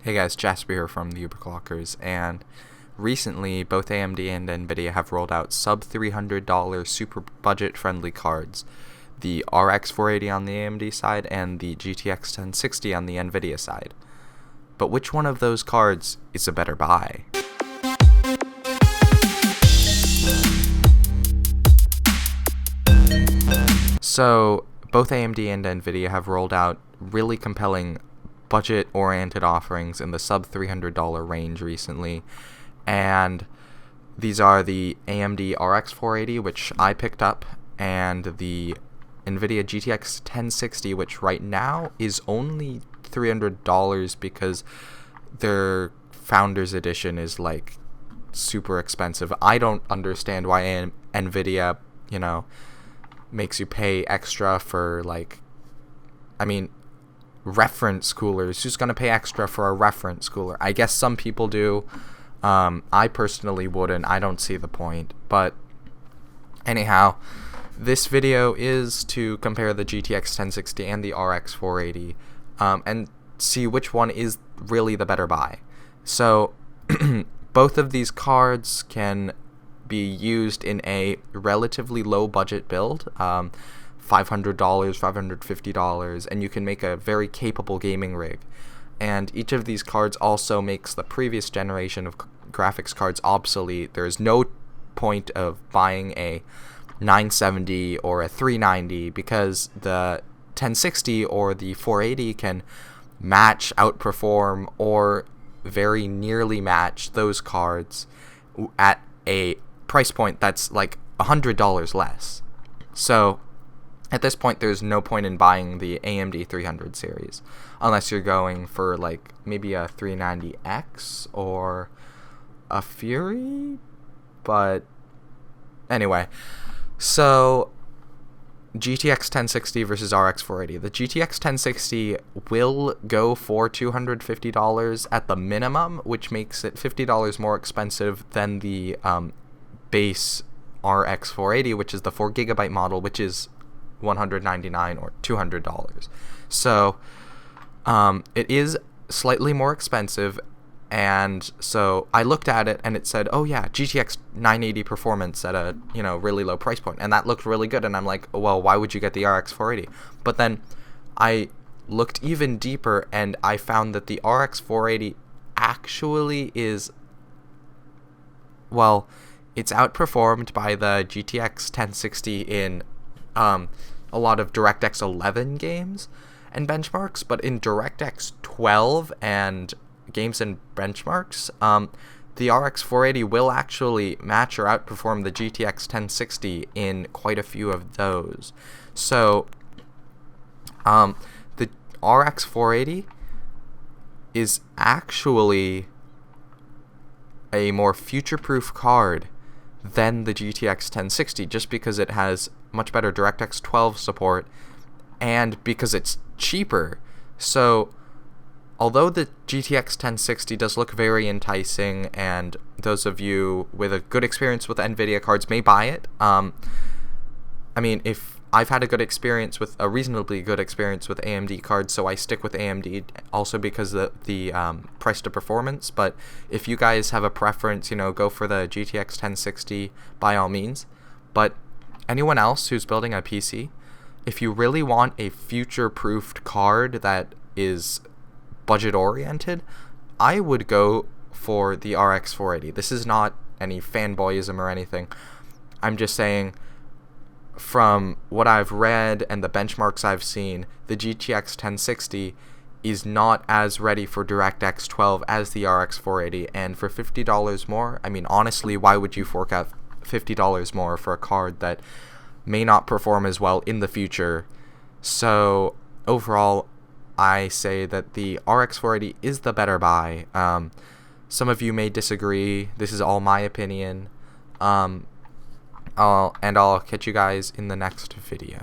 Hey guys, Jasper here from the Uberclockers, and recently both AMD and Nvidia have rolled out sub $300 super budget friendly cards, the RX 480 on the AMD side and the GTX 1060 on the Nvidia side. But which one of those cards is a better buy? So both AMD and Nvidia have rolled out really compelling budget-oriented offerings in the sub $300 range recently, and these are the AMD RX 480, which I picked up, and the Nvidia GTX 1060, which right now is only $300 because their Founders Edition is like super expensive. I don't understand why Nvidia, makes you pay extra for reference coolers. Who's going to pay extra for a reference cooler? I guess some people do. I personally wouldn't. I don't see the point. But anyhow, this video is to compare the GTX 1060 and the RX 480 and see which one is really the better buy. So both of these cards can be used in a relatively low budget build. $500, $550, and you can make a very capable gaming rig. And each of these cards also makes the previous generation of graphics cards obsolete. There's no point of buying a 970 or a 390 because the 1060 or the 480 can match, outperform, or very nearly match those cards at a price point that's like $100 less. So at this point, there's no point in buying the AMD 300 series unless you're going for like maybe a 390X or a Fury. But anyway, so GTX 1060 versus RX 480. The GTX 1060 will go for $250 at the minimum, which makes it $50 more expensive than the base RX 480, which is the 4GB model, which is $199 or $200. So it is slightly more expensive, and so I looked at it and it said, oh yeah, GTX 980 performance at a really low price point, and that looked really good. And I'm like, well, why would you get the RX 480? But then I looked even deeper and I found that the RX 480 actually is, well, it's outperformed by the GTX 1060 in a lot of DirectX 11 games and benchmarks, but in DirectX 12 and games and benchmarks, the RX 480 will actually match or outperform the GTX 1060 in quite a few of those. So the RX 480 is actually a more future-proof card than the GTX 1060, just because it has much better DirectX 12 support and because it's cheaper. So although the GTX 1060 does look very enticing, and those of you with a good experience with Nvidia cards may buy it, if I've had a reasonably good experience with AMD cards, so I stick with AMD also because of the price to performance. But if you guys have a preference, go for the GTX 1060 by all means. But anyone else who's building a PC, if you really want a future-proofed card that is budget-oriented, I would go for the RX 480. This is not any fanboyism or anything. I'm just saying, from what I've read and the benchmarks I've seen, the GTX 1060 is not as ready for DirectX 12 as the RX 480, and for $50 more, honestly, why would you fork out $50 more for a card that may not perform as well in the future? So overall, I say that the RX 480 is the better buy. Some of you may disagree. This is all my opinion. I'll catch you guys in the next video.